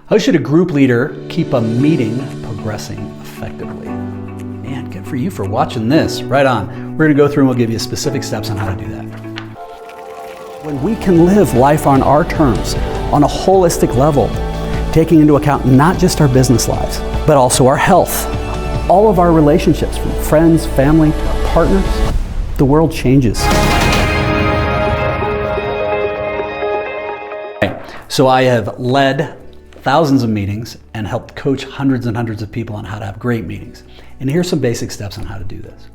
How should a group leader keep a meeting progressing effectively? Man, good for you for watching this. Right on. We're going to go through and we'll give you specific steps on how to do that. When we can live life on our terms, on a holistic level, taking into account not just our business lives, but also our health, all of our relationships, from friends, family, partners, the world changes. So I have led thousands of meetings and helped coach hundreds and hundreds of people on how to have great meetings. And here's some basic steps on how to do this.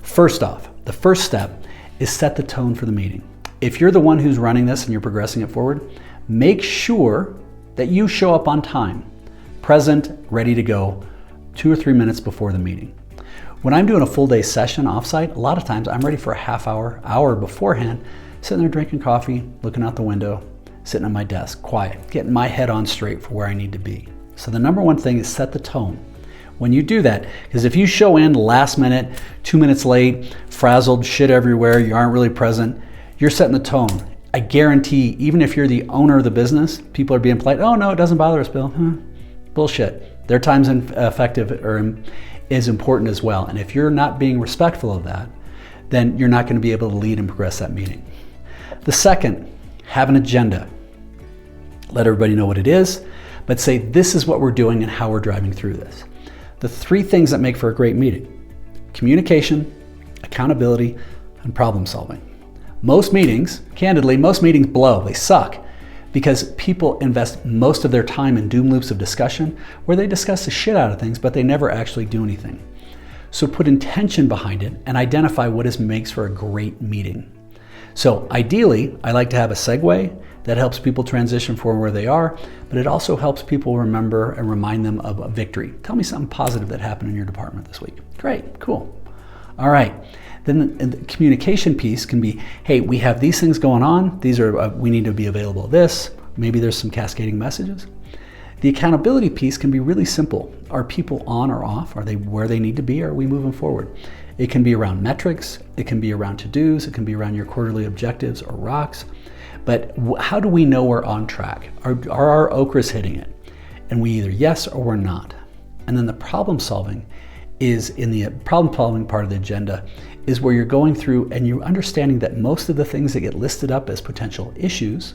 First off, the first step is set the tone for the meeting. If you're the one who's running this and you're progressing it forward, make sure that you show up on time, present, ready to go 2 or 3 minutes before the meeting. When I'm doing a full day session offsite, a lot of times I'm ready for a half hour beforehand, sitting there drinking coffee, looking out the window, sitting at my desk, quiet, getting my head on straight for where I need to be. So the number one thing is set the tone. When you do that, because if you show in last minute, 2 minutes late, frazzled, shit everywhere, you aren't really present, you're setting the tone. I guarantee, even if you're the owner of the business, people are being polite. Oh no, it doesn't bother us, Bill. Bullshit. Their time's effective or is important as well. And if you're not being respectful of that, then you're not going to be able to lead and progress that meeting. The second, have an agenda. Let everybody know what it is, but say this is what we're doing and how we're driving through this. The 3 things that make for a great meeting: communication, accountability, and problem solving. Most meetings, candidly, most meetings blow, they suck, because people invest most of their time in doom loops of discussion where they discuss the shit out of things, but they never actually do anything. So put intention behind it and identify what makes for a great meeting. So ideally, I like to have a segue that helps people transition from where they are, but it also helps people remember and remind them of a victory. Tell me something positive that happened in your department this week. Great, cool. All right. Then the communication piece can be, hey, we have these things going on. These are, we need to be available to this. Maybe there's some cascading messages. The accountability piece can be really simple. Are people on or off? Are they where they need to be? Are we moving forward? It can be around metrics. It can be around to-dos. It can be around your quarterly objectives or rocks. But how do we know we're on track? Are our okras hitting it? And we either yes or we're not. And then the problem solving is in the problem solving part of the agenda is where you're going through and you're understanding that most of the things that get listed up as potential issues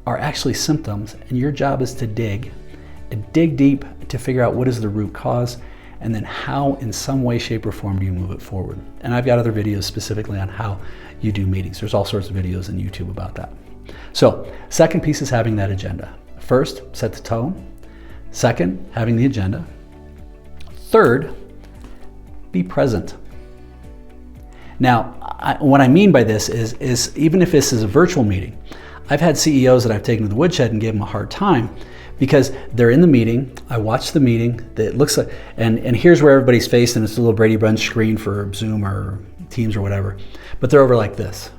are actually symptoms, and your job is to dig deep to figure out what is the root cause, and then how in some way, shape, or form do you move it forward. And I've got other videos specifically on how you do meetings. There's all sorts of videos on YouTube about that. So second piece is having that agenda. First, set the tone. Second, having the agenda. Third, be present. Now, what I mean by this is even if this is a virtual meeting, I've had CEOs that I've taken to the woodshed and gave them a hard time because they're in the meeting. I watch the meeting. It looks like, and here's where everybody's facing. It's a little Brady Bunch screen for Zoom or Teams or whatever, but they're over like this.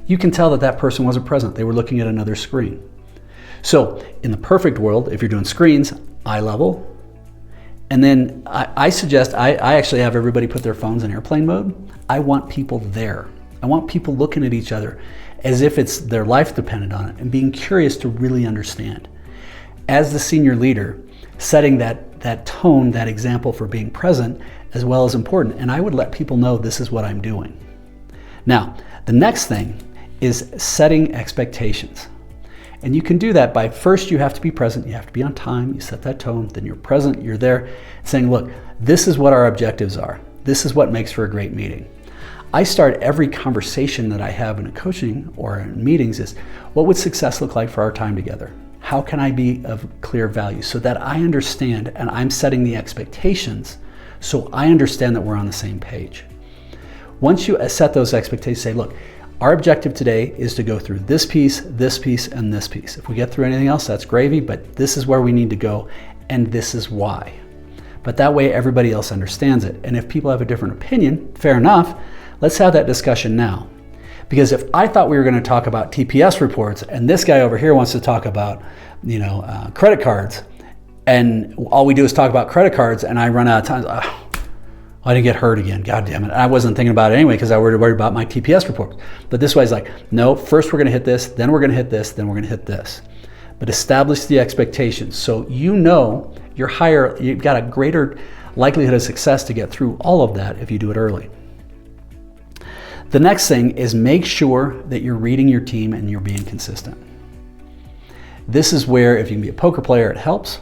You can tell that that person wasn't present. They were looking at another screen. So in the perfect world, if you're doing screens, eye level, and then I suggest, I actually have everybody put their phones in airplane mode. I want people there. I want people looking at each other as if it's their life dependent on it and being curious to really understand. As the senior leader, setting that tone, that example for being present as well as important. And I would let people know this is what I'm doing. Now, the next thing is setting expectations. And you can do that by first you have to be present, you have to be on time, you set that tone, then you're present, you're there saying, look, this is what our objectives are. This is what makes for a great meeting. I start every conversation that I have in a coaching or in meetings is, what would success look like for our time together? How can I be of clear value so that I understand and I'm setting the expectations so I understand that we're on the same page. Once you set those expectations, say, look, our objective today is to go through this piece, and this piece. If we get through anything else, that's gravy, but this is where we need to go, and this is why. But that way everybody else understands it. And if people have a different opinion, fair enough, let's have that discussion now. Because if I thought we were going to talk about TPS reports, and this guy over here wants to talk about, credit cards, and all we do is talk about credit cards, and I run out of time, I didn't get hurt again. God damn it. I wasn't thinking about it anyway because I was worried about my TPS report. But this way is like, no, first we're going to hit this, then we're going to hit this, then we're going to hit this. But establish the expectations so you know you've got a greater likelihood of success to get through all of that if you do it early. The next thing is make sure that you're reading your team and you're being consistent. This is where, if you can be a poker player, it helps,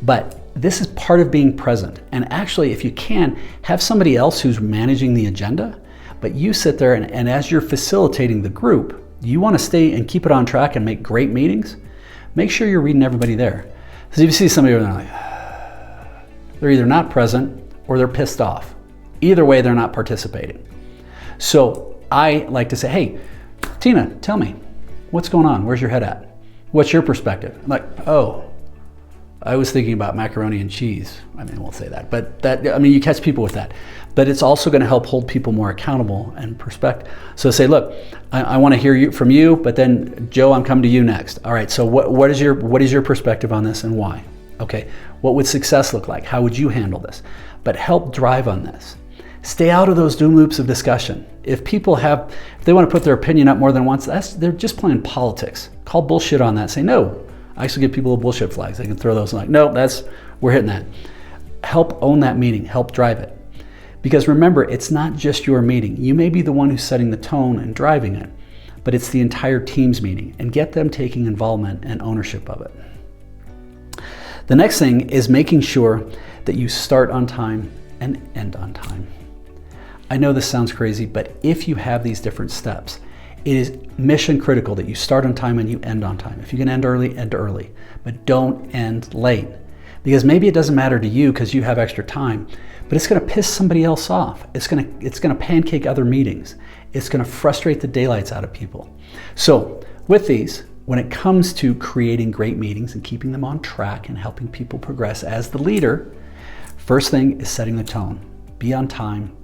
but this is part of being present. And actually, if you can, have somebody else who's managing the agenda, but you sit there and as you're facilitating the group, you want to stay and keep it on track and make great meetings, make sure you're reading everybody there. So if you see somebody over there like, they're either not present or they're pissed off. Either way, they're not participating. So I like to say, hey, Tina, tell me, what's going on? Where's your head at? What's your perspective? I'm like, oh, I was thinking about macaroni and cheese. I mean, I won't say that, but you catch people with that. But it's also going to help hold people more accountable and perspective. So say, look, I want to hear from you, but then Joe, I'm coming to you next. All right, so what is your perspective on this and why? Okay, what would success look like? How would you handle this? But help drive on this. Stay out of those doom loops of discussion. If they want to put their opinion up more than once, they're just playing politics. Call bullshit on that. Say no. I actually give people bullshit flags. They can throw those and like, no, we're hitting that. Help own that meeting. Help drive it. Because remember, it's not just your meeting. You may be the one who's setting the tone and driving it, but it's the entire team's meeting, and get them taking involvement and ownership of it. The next thing is making sure that you start on time and end on time. I know this sounds crazy, but if you have these different steps, it is mission critical that you start on time and you end on time. If you can end early, but don't end late. Because maybe it doesn't matter to you because you have extra time, but it's gonna piss somebody else off. It's gonna pancake other meetings. It's gonna frustrate the daylights out of people. So with these, when it comes to creating great meetings and keeping them on track and helping people progress as the leader, first thing is setting the tone. Be on time.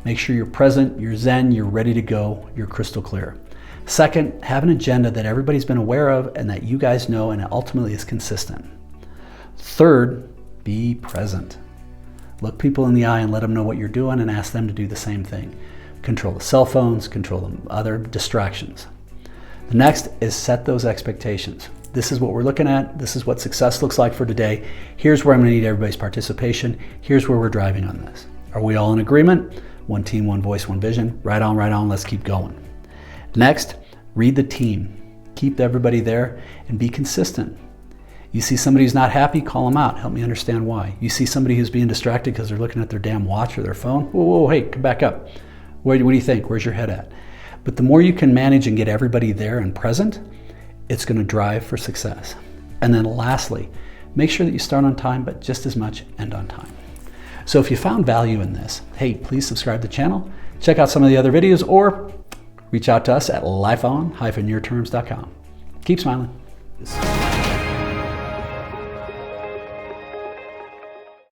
Make sure you're present, you're zen, you're ready to go, you're crystal clear. Second, have an agenda that everybody's been aware of and that you guys know and ultimately is consistent. Third, be present. Look people in the eye and let them know what you're doing and ask them to do the same thing. Control the cell phones, control the other distractions. The next is set those expectations. This is what we're looking at. This is what success looks like for today. Here's where I'm gonna need everybody's participation. Here's where we're driving on this. Are we all in agreement? One team, one voice, one vision. Right on, let's keep going. Next, read the team. Keep everybody there and be consistent. You see somebody who's not happy, call them out. Help me understand why. You see somebody who's being distracted because they're looking at their damn watch or their phone. Whoa, hey, come back up. What do you think? Where's your head at? But the more you can manage and get everybody there and present, it's going to drive for success. And then lastly, make sure that you start on time, but just as much end on time. So if you found value in this, hey, please subscribe to the channel, check out some of the other videos, or reach out to us at lifeon-yourterms.com. Keep smiling.